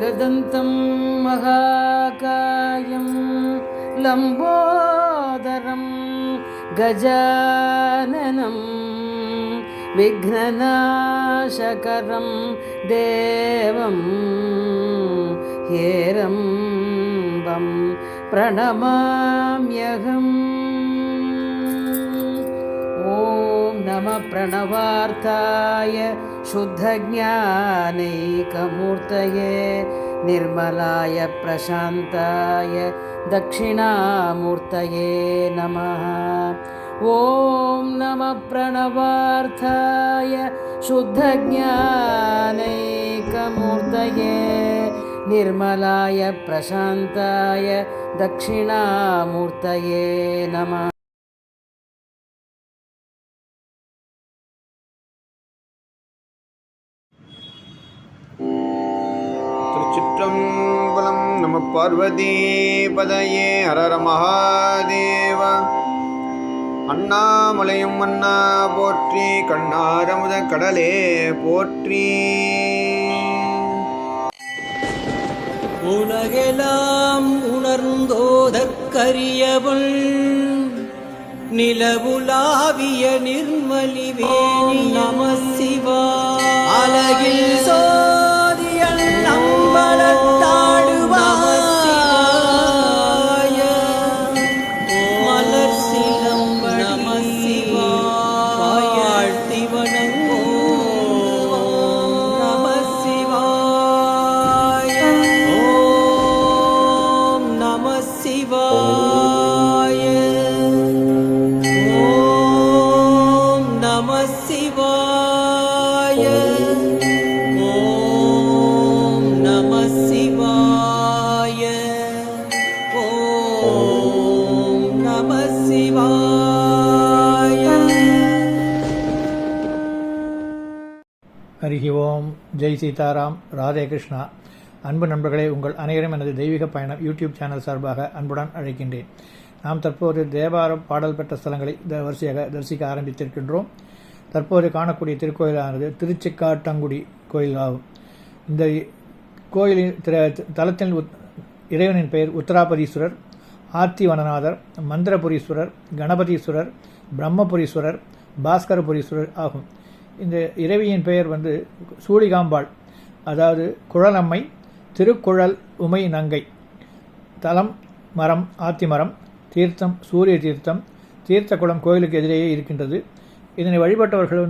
एकदन्तं महाकायं लम्बोदरं गजाननं विघ्ननाशकरं देवं हेरम्बं प्रणमाम्यहम्। ॐ नमः प्रणवार्थाय शुद्धज्ञानैकमूर्तये निर्मलाय प्रशान्ताय दक्षिणामूर्तये नमः। ॐ नमः प्रणवार्थाय शुद्धज्ञानैकमूर्तये निर्मलाय प्रशान्ताय दक्षिणामूर्तये नमः। திருச்சிற்றம்பலம். நம பார்வதி பதையே ஹரர மகாதேவ. அண்ணாமலையும் அண்ணா போற்றி, கண்ணாரமுத கடலே போற்றி. உலகெல்லாம் உணர்ந்தோதற்கரியவள் நிலவுலாவிய நிர்மலிவேணி நம சிவா. அலகில் சோதியல் நம்பலத்தாடுவாய மலர் சிலம்ப நம சிவாய. வாழ்த்தி வணங்குவோம் நம சிவாய. ஓம் நம சிவாய. ஓம் நம சிவாய. ஓம் நம சிவாய. ஓம் நம சிவாய. ஹரிஹி ஓம். ஜெய் சீதாராம். ராதே கிருஷ்ணா. அன்பு நண்பர்களே, உங்கள் அனைவரும் எனது தெய்வீக பயணம் யூடியூப் சேனல் சார்பாக அன்புடன் அழைக்கின்றேன். நாம் தற்போது தேவாரம் பாடல் பெற்ற ஸ்தலங்களை வரிசையாக தரிசிக்க ஆரம்பித்திருக்கின்றோம். தற்போது காணக்கூடிய திருக்கோயிலானது திருச்சிக்காட்டங்குடி கோயில் ஆகும். இந்த கோயிலின் தலத்தின் இறைவனின் பெயர் உத்தராபதீஸ்வரர், ஆத்திவனநாதர், மந்திரபுரீஸ்வரர், கணபதீஸ்வரர், பிரம்மபுரீஸ்வரர், பாஸ்கரபுரீஸ்வரர் ஆகும். இந்த இறைவியின் பெயர் சூழிகாம்பாள், அதாவது குழலம்மை, திருக்குழல் உமை நங்கை. தலம் மரம் ஆத்திமரம், தீர்த்தம் சூரிய தீர்த்தம். தீர்த்த குளம் கோயிலுக்கு எதிரேயே இருக்கின்றது. இதனை வழிபட்டவர்கள்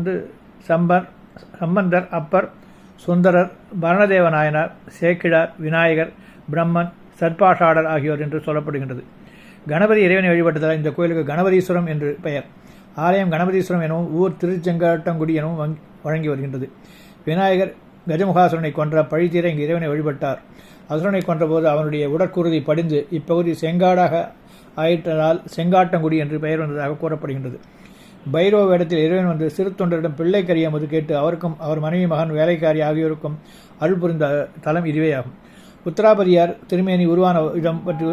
சம்பந்தர், அப்பர், சுந்தரர், பரணதேவ நாயனார், சேக்கிழார், விநாயகர், பிரம்மன், சத்பாஷாடர் ஆகியோர் என்று சொல்லப்படுகின்றது. கணபதி இறைவனை வழிபட்டதால் இந்த கோயிலுக்கு கணபதீஸ்வரம் என்று பெயர். ஆலயம் கணபதீஸ்வரம் எனவும் ஊர் திருச்செங்காட்டங்குடி எனவும் வழங்கி வருகின்றது. விநாயகர் கஜமுகாசுரனை கொன்ற பழித்தீர இங்கு இறைவனை வழிபட்டார். அசுரனை கொன்றபோது அவனுடைய உடற்குருதி படிந்து இப்பகுதி செங்காடாக ஆயிட்டதால் செங்காட்டங்குடி என்று பெயர் வந்ததாக கூறப்படுகின்றது. பைரவ வேடத்தில் இறைவன் சிறு தொண்டரிடம் பிள்ளை கறியமது கேட்டு அவருக்கும் அவர் மனைவி, மகன், வேலைக்காரி ஆகியோருக்கும் அருள் புரிந்த தலம் இதுவே ஆகும். உத்தராபதியார் திருமேனி உருவான இடம் பற்றி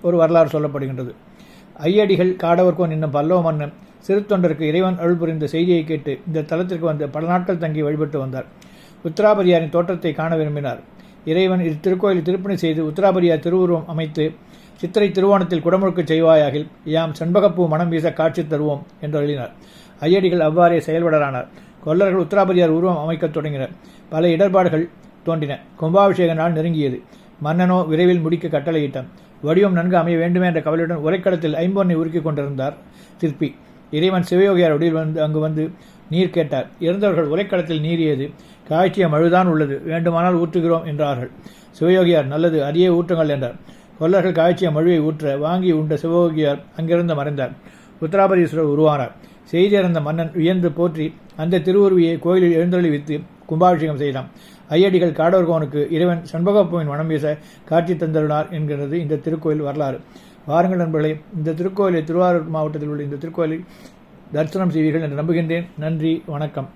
ஒரு வரலாறு சொல்லப்படுகின்றது. ஐயடிகள் காடவர்கோன் என்னும் பல்லவ மன்னன் சிறு தொண்டருக்கு இறைவன் அருள் புரிந்த செய்தியை கேட்டு இந்த தலத்திற்கு பல நாட்கள் தங்கி வழிபட்டு வந்தார். உத்தராபதியாரின் தோற்றத்தை காண விரும்பினார். இறைவன் திருக்கோயிலை திருப்பணி செய்து உத்தராபதியார் திருவுருவம் அமைத்து சித்திரை திருவோணத்தில் குடமுழுக்கு செய்வாயாகில் யாம் செண்பகப்பூ மனம் வீச காட்சி தருவோம் என்று எழுதினார். ஐயடிகள் அவ்வாறே செயல்படலானார். கொல்லர்கள் உத்தராபதியார் உருவம் அமைக்கத் தொடங்கினர். பல இடர்பாடுகள் தோன்றின. கும்பாபிஷேக நாள் நெருங்கியது. மன்னனோ விரைவில் முடிக்க கட்டளையிட்டான். வடிவம் நன்கு அமைய வேண்டுமே என்ற கவலையுடன் உரைக்களத்தில் ஐம்பொன்னை உருக்கிக் கொண்டிருந்தார் சிற்பி. இறைவன் சிவயோகியார் வடிவில் அங்கு நீர் கேட்டார். இறந்தவர்கள் உரைக்களத்தில் நீரியது. காய்ச்சிய மழுதான் உள்ளது, வேண்டுமானால் ஊற்றுகிறோம் என்றார்கள். சிவயோகியார் நல்லது, அதையே ஊற்றுங்கள் என்றார். கொல்லர்கள் காய்ச்சிய மழுவை ஊற்ற வாங்கி உண்ட சிவயோகியார் அங்கிருந்து மறைந்தார். உத்தராபதீஸ்வரர் உருவானார். செய்தி அறிந்த மன்னன் வியந்து போற்றி அந்த திருவுருவியை கோயிலில் எழுந்தொழிவித்து கும்பாபிஷேகம் செய்தான். ஐயடிகள் காடவர்கோனுக்கு இறைவன் செண்பகப்பூவின் மனம் வீச காட்சி தந்தருளார் என்கிறது இந்த திருக்கோயில் வரலாறு. வாருங்கள் நண்பர்களே, இந்த திருக்கோயிலை திருவாரூர் மாவட்டத்தில் உள்ள இந்த திருக்கோயிலை தரிசனம் செய்வீர்கள் என்று நம்புகின்றேன். நன்றி, வணக்கம்.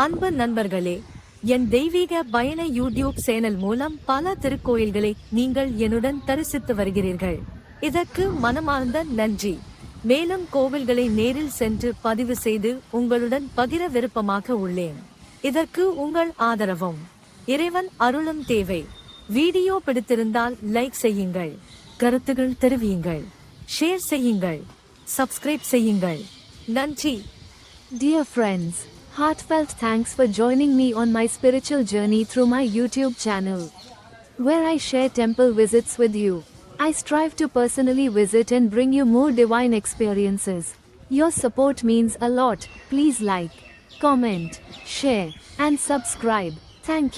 அன்பு நண்பர்களே, என் தெய்வீக பயண யூடியூப் சேனல் மூலம் பல திருக்கோயில்களை நீங்கள் என்னுடன் தரிசித்து வருகிறீர்கள். இதற்கு மனமார்ந்த நன்றி. மேலும் கோவில்களை நேரில் சென்று பதிவு செய்து உங்களுடன் பகிர விருப்பமாக உள்ளேன். இதற்கு உங்கள் ஆதரவும் இறைவன் அருளும் தேவை. வீடியோ பிடித்திருந்தால் லைக் செய்யுங்கள், கருத்துகள் தெரிவியுங்கள், ஷேர் செய்யுங்கள், சப்ஸ்கிரைப் செய்யுங்கள். நன்றி. Dear friends, heartfelt thanks for joining me on my spiritual journey through my YouTube channel, where I share temple visits with you. I strive to personally visit and bring you more divine experiences. Your support means a lot. Please like, comment, share, and subscribe. Thank you.